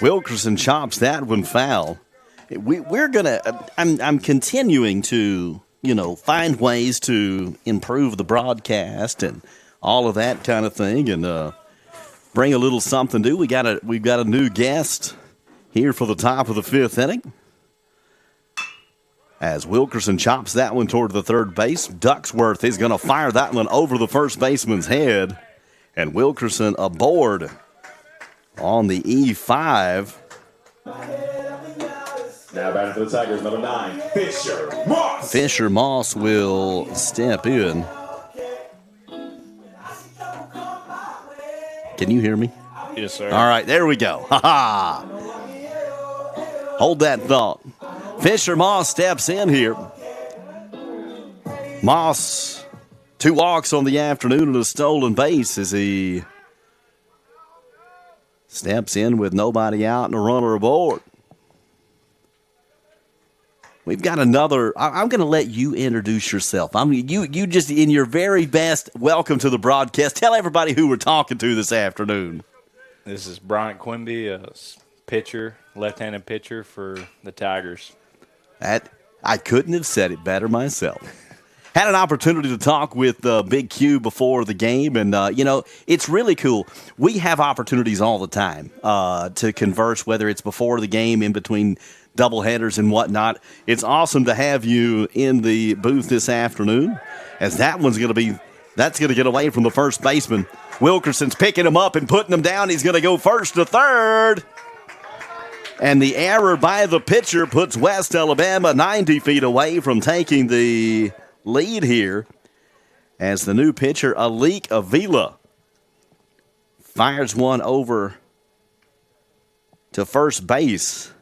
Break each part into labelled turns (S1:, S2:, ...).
S1: Wilkerson chops that one foul. We're gonna. I'm continuing to find ways to improve the broadcast and all of that kind of thing, and bring a little something new. We've got a new guest here for the top of the fifth inning. As Wilkerson chops that one toward the third base, Ducksworth is going to fire that one over the first baseman's head, and Wilkerson aboard on the E5.
S2: Now batting for the Tigers, number 9, Fisher Moss.
S1: Fisher Moss will step in. Can you hear me?
S3: Yes, sir.
S1: All right, there we go. Ha ha. Hold that thought. Fisher Moss steps in here. Moss, 2 walks on the afternoon and a stolen base as he steps in with nobody out and a runner aboard. We've got another. I'm going to let you introduce yourself. You just in your very best. Welcome to the broadcast. Tell everybody who we're talking to this afternoon.
S3: This is Bryant Quimby, a pitcher, left-handed pitcher for the Tigers.
S1: I couldn't have said it better myself. Had an opportunity to talk with Big Q before the game, and, it's really cool. We have opportunities all the time to converse, whether it's before the game, in between doubleheaders and whatnot. It's awesome to have you in the booth this afternoon, as that's going to get away from the first baseman. Wilkerson's picking him up and putting him down. He's going to go first to third. And the error by the pitcher puts West Alabama 90 feet away from taking the lead here, as the new pitcher, Alik Avila, fires one over to first base.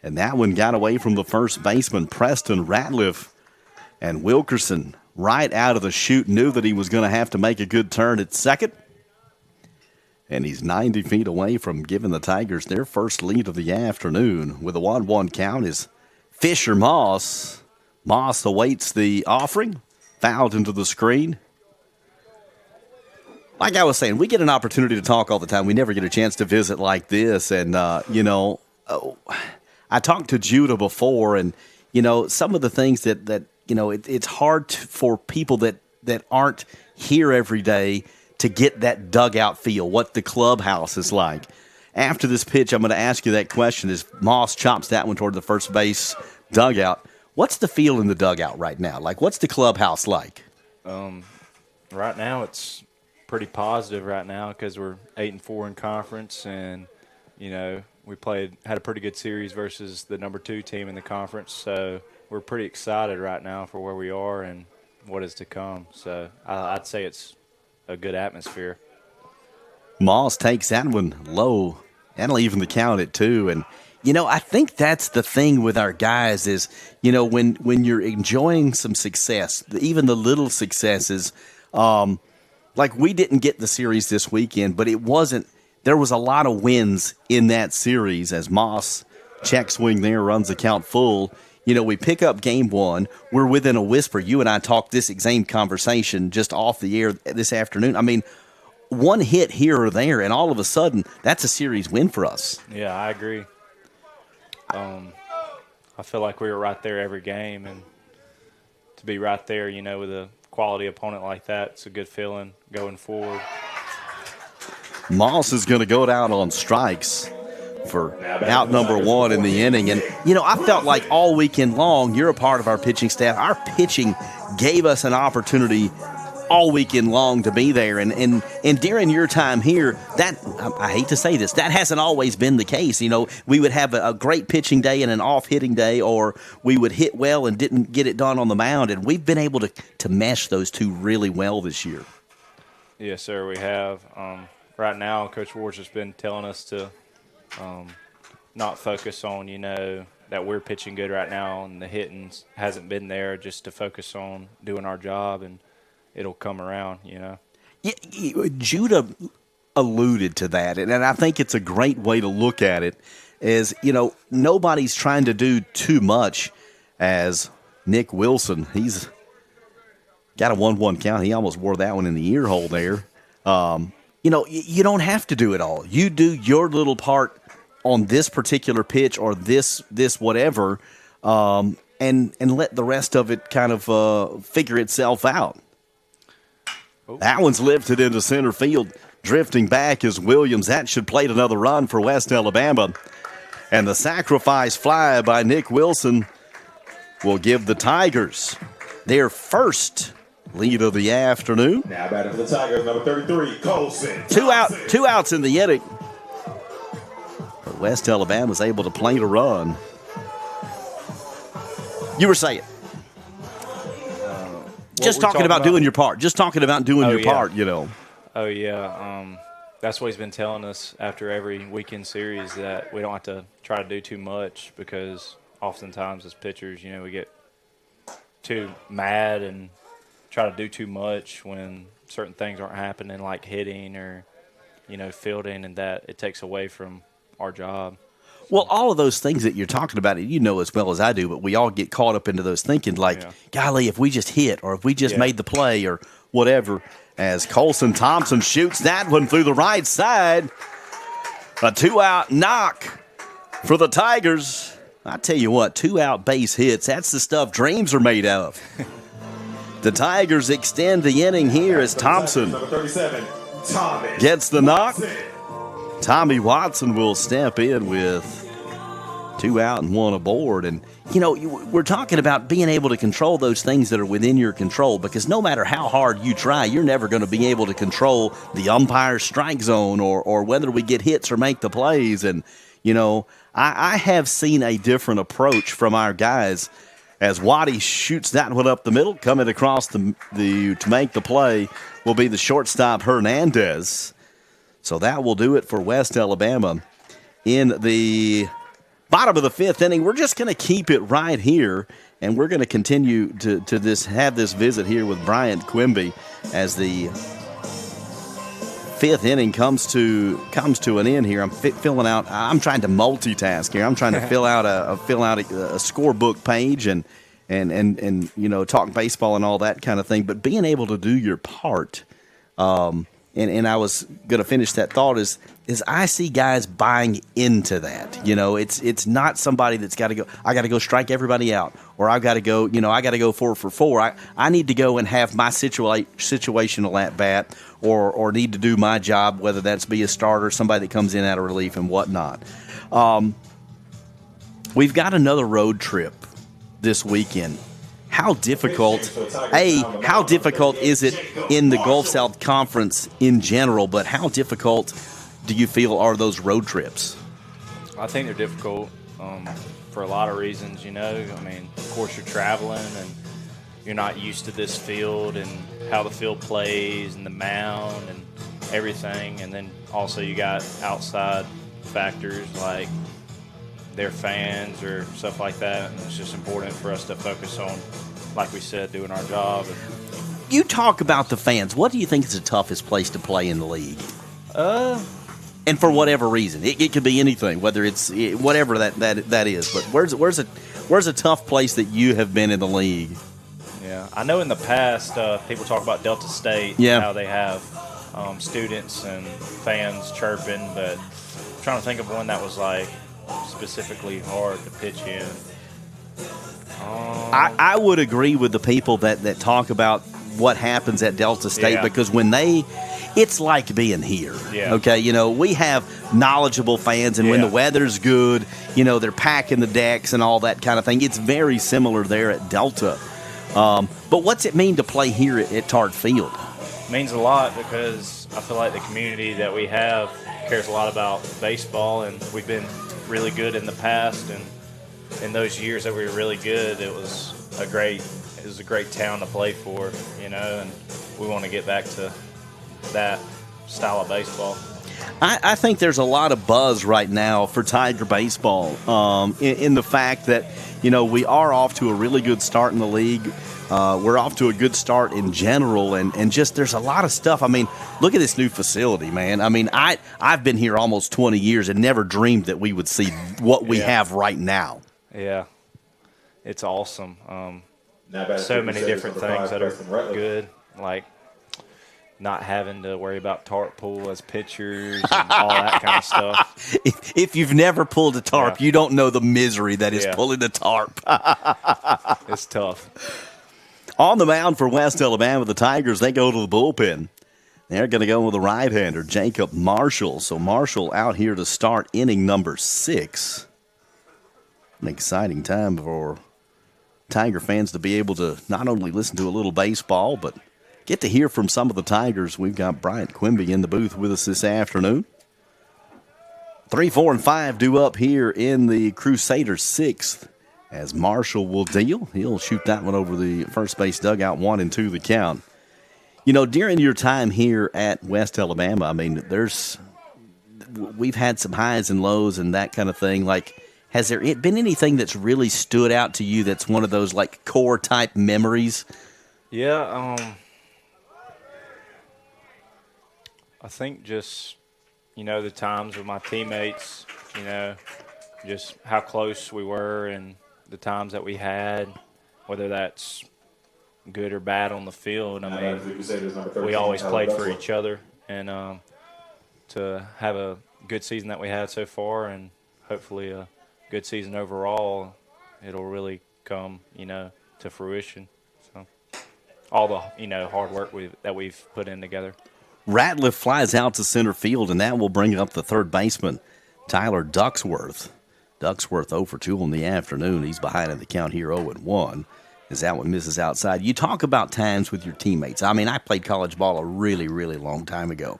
S1: And that one got away from the first baseman, Preston Ratliff. And Wilkerson, right out of the chute, knew that he was going to have to make a good turn at second. And he's 90 feet away from giving the Tigers their first lead of the afternoon. With a 1-1 count is Fisher Moss. Moss awaits the offering, fouled into the screen. Like I was saying, we get an opportunity to talk all the time. We never get a chance to visit like this. And, I talked to Judah before, and, some of the things that it's hard for people that aren't here every day to get that dugout feel, what the clubhouse is like. After this pitch, I'm going to ask you that question as Moss chops that one toward the first base dugout. What's the feel in the dugout right now? Like, what's the clubhouse like?
S3: Right now, it's pretty positive right now because we're 8-4 in conference, and, we had a pretty good series versus the number 2 team in the conference. So we're pretty excited right now for where we are and what is to come. So I'd say it's a good atmosphere.
S1: Moss takes that one low. That'll even the count at 2. And, I think that's the thing with our guys is, when you're enjoying some success, even the little successes, like we didn't get the series this weekend, but there was a lot of wins in that series as Moss check swing there, runs the count full. We pick up game 1. We're within a whisper. You and I talked this same conversation just off the air this afternoon. I mean, one hit here or there, and all of a sudden, that's a series win for us.
S3: Yeah, I agree. I feel like we were right there every game, and to be right there, with a quality opponent like that, it's a good feeling going forward.
S1: Moss is going to go down on strikes for out number 1 in the inning. And, I felt like all weekend long, you're a part of our pitching staff. Our pitching gave us an opportunity all weekend long to be there. And during your time here, that, I hate to say this, that hasn't always been the case. We would have a great pitching day and an off-hitting day, or we would hit well and didn't get it done on the mound. And we've been able to mesh those two really well this year.
S3: Yes, sir, we have. Right now, Coach Ward's just been telling us to not focus on, that we're pitching good right now and the hitting hasn't been there, just to focus on doing our job and it'll come around, Yeah,
S1: Judah alluded to that, and I think it's a great way to look at it is, nobody's trying to do too much as Nick Wilson. He's got a 1-1 count. He almost wore that one in the ear hole there. You don't have to do it all. You do your little part on this particular pitch or this whatever, and let the rest of it kind of figure itself out. That one's lifted into center field. Drifting back is Williams. That should plate another run for West Alabama. And the sacrifice fly by Nick Wilson will give the Tigers their first lead of the afternoon.
S2: Now batting for the Tigers, number 33, Colson.
S1: Two outs in the inning. But West Alabama's able to plate a run. You were saying. Just talking about doing your part. Just talking about doing your part, you know.
S3: Oh, yeah. That's what he's been telling us after every weekend series, that we don't have to try to do too much, because oftentimes as pitchers, you know, we get too mad and try to do too much when certain things aren't happening, like hitting or, you know, fielding, and that it takes away from our job.
S1: Well, all of those things that you're talking about, you know as well as I do, but we all get caught up into those thinking like, golly, if we just hit or if we just made the play or whatever. As Colson Thompson shoots that one through the right side. A 2-out knock for the Tigers. I tell you what, 2-out base hits, that's the stuff dreams are made of. The Tigers extend the inning here as Thompson gets the knock. Tommy Watson will step in with 2 out and 1 aboard. And, you know, we're talking about being able to control those things that are within your control, because no matter how hard you try, you're never going to be able to control the umpire's strike zone or whether we get hits or make the plays. And, you know, I have seen a different approach from our guys as Waddy shoots that one up the middle. Coming across to make the play will be the shortstop Hernandez. So that will do it for West Alabama in the bottom of the 5th inning. We're just going to keep it right here, and we're going to continue to have this visit here with Bryant Quimby as the 5th inning comes to an end here. I'm filling out. I'm trying to multitask here. I'm trying to fill out a scorebook page and you know, talk baseball and all that kind of thing. But being able to do your part. And I was going to finish that thought is I see guys buying into that. You know, it's not somebody that's got to go, I got to go strike everybody out, or I've got to go, you know, I got to go 4 for 4. I need to go and have my situational at bat or need to do my job, whether that's be a starter, somebody that comes in out of relief and whatnot. We've got another road trip this weekend. How difficult is it in the Gulf South Conference in general, but how difficult do you feel are those road trips?
S3: I think they're difficult for a lot of reasons, you know. I mean, of course, you're traveling and you're not used to this field and how the field plays and the mound and everything. And then also you got outside factors like their fans or stuff like that. And it's just important for us to focus on, like we said, doing our job.
S1: You talk about the fans. What do you think is the toughest place to play in the league? And for whatever reason, it could be anything, whether it's whatever that is. But where's a tough place that you have been in the league?
S3: Yeah, I know in the past people talk about Delta State, how they have students and fans chirping, but I'm trying to think of one that was like specifically hard to pitch in.
S1: I would agree with the people that talk about what happens at Delta State, because when it's like being here.
S3: Yeah.
S1: Okay, you know, we have knowledgeable fans, and when the weather's good, you know, they're packing the decks and all that kind of thing. It's very similar there at Delta. But what's it mean to play here at Tartt Field?
S3: It means a lot, because I feel like the community that we have cares a lot about baseball, and we've been really good in the past, and in those years that we were really good, it was a great town to play for, you know, and we want to get back to that style of baseball.
S1: I think there's a lot of buzz right now for Tiger baseball in the fact that, you know, we are off to a really good start in the league. We're off to a good start in general, and just there's a lot of stuff. I mean, look at this new facility, man. I mean, I've been here almost 20 years and never dreamed that we would see what we have right now.
S3: Yeah, it's awesome. So many different things that are good. Like, not having to worry about Tartt pool as pitchers and all that kind of stuff.
S1: If you've never pulled a tarp,
S3: Yeah.
S1: you don't know the misery that is
S3: Yeah.
S1: pulling a tarp.
S3: It's tough.
S1: On the mound for West Alabama, the Tigers, they go to the bullpen. They're going to go with the right-hander, Jacob Marshall. So Marshall out here to start inning number 6. An exciting time for Tiger fans to be able to not only listen to a little baseball, but get to hear from some of the Tigers. We've got Bryant Quimby in the booth with us this afternoon. 3, 4, and 5 due up here in the Crusaders' 6th. As Marshall will deal, he'll shoot that one over the first base dugout, 1-2 the count. You know, during your time here at West Alabama, I mean, we've had some highs and lows and that kind of thing. Like, has there been anything that's really stood out to you that's one of those, like, core type memories?
S3: Yeah, I think just, the times with my teammates, just how close we were and the times that we had, whether that's good or bad on the field. I mean, we always played for each other, and to have a good season that we had so far and hopefully a good season overall, it'll really come, to fruition. So all the, hard work that we've put in together.
S1: Ratliff flies out to center field, and that will bring up the third baseman, Tyler Ducksworth. Ducksworth 0 for 2 in the afternoon. He's behind in the count here, 0-1. As that one misses outside. You talk about times with your teammates. I mean, I played college ball a really, really long time ago.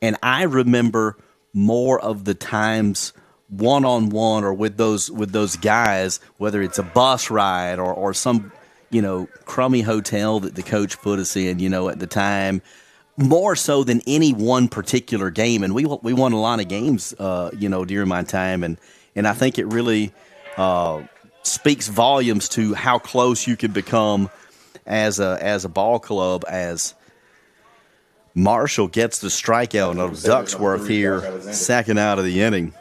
S1: And I remember more of the times one-on-one or with those guys, whether it's a bus ride or some, crummy hotel that the coach put us in, at the time, more so than any one particular game. And we won a lot of games, during my time. And I think it really speaks volumes to how close you can become as a ball club as Marshall gets the strikeout on Ducksworth here, second out of the inning.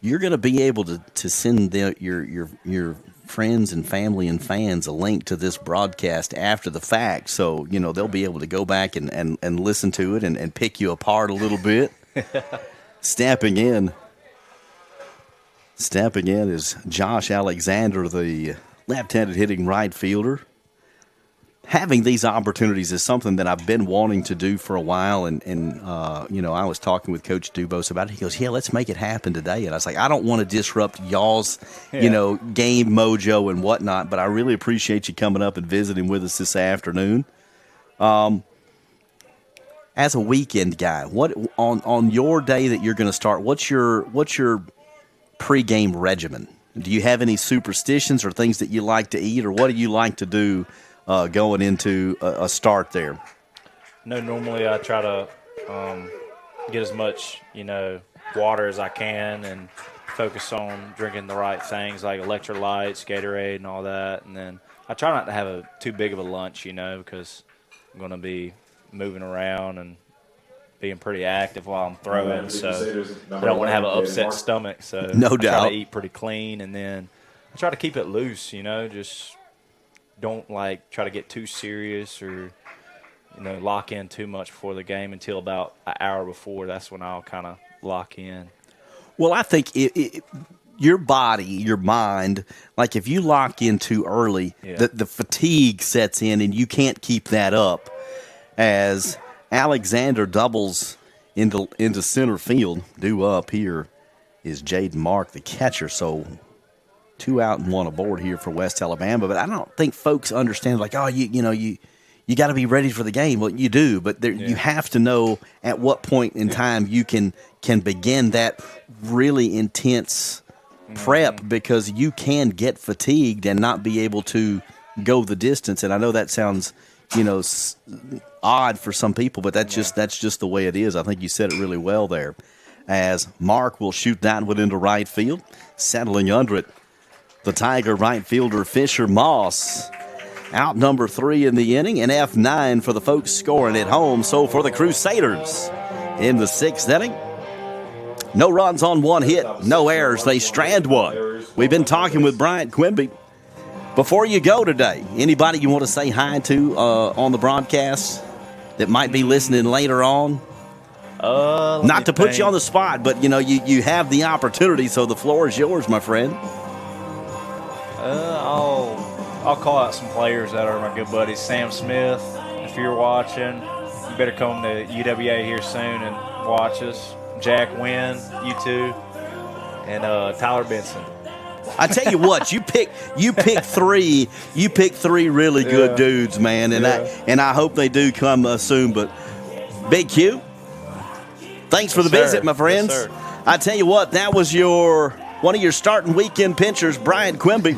S1: You're going to be able to send your friends and family and fans a link to this broadcast after the fact, so they'll be able to go back and listen to it and pick you apart a little bit. Stepping in is Josh Alexander, the left-handed hitting right fielder. Having these opportunities is something that I've been wanting to do for a while, and I was talking with Coach Dubose about it. He goes, "Yeah, let's make it happen today." And I was like, "I don't want to disrupt y'all's, game mojo and whatnot, but I really appreciate you coming up and visiting with us this afternoon." As a weekend guy, what on your day that you're going to start? What's your pregame regimen? Do you have any superstitions or things that you like to eat, or what do you like to do going into a start there?
S3: No, normally I try to get as much, water as I can and focus on drinking the right things like electrolytes, Gatorade, and all that. And then I try not to have too big of a lunch, because I'm going to be moving around and being pretty active while I'm throwing. So I don't want to have an upset stomach. So
S1: no
S3: I
S1: doubt.
S3: try to eat pretty clean, and then I try to keep it loose, just don't try to get too serious or lock in too much before the game until about an hour before. That's when I'll kind of lock in.
S1: Well, I think your body, your mind, like if you lock in too early, the fatigue sets in and you can't keep that up. As Alexander doubles into center field, due up here is Jaden Mark, the catcher. So 2 out and 1 aboard here for West Alabama. But I don't think folks understand, you got to be ready for the game. Well, you do, but you have to know at what point in time you can begin that really intense prep, because you can get fatigued and not be able to go the distance. And I know that sounds, odd for some people, but that's just the way it is. I think you said it really well there. As Mark will shoot that one into right field, settling under it, the Tiger right fielder Fisher Moss. Out number 3 in the inning, and F9 for the folks scoring at home. So for the Crusaders in the 6th inning, no runs on 1 hit, no errors. They strand one. We've been talking with Bryant Quimby. Before you go today, anybody you want to say hi to on the broadcast that might be listening later on? Not to put you on the spot, but you have the opportunity, so the floor is yours, my friend.
S3: I'll call out some players that are my good buddies. Sam Smith, if you're watching, you better come to UWA here soon and watch us. Jack Wynn, you too, and Tyler Benson.
S1: I tell you what, you pick three really good dudes, man, and I hope they do come soon. But Big Q, thanks for the visit, my friends.
S3: Yes, sir.
S1: I tell you what, that was one of your starting weekend pitchers, Bryant Quimby.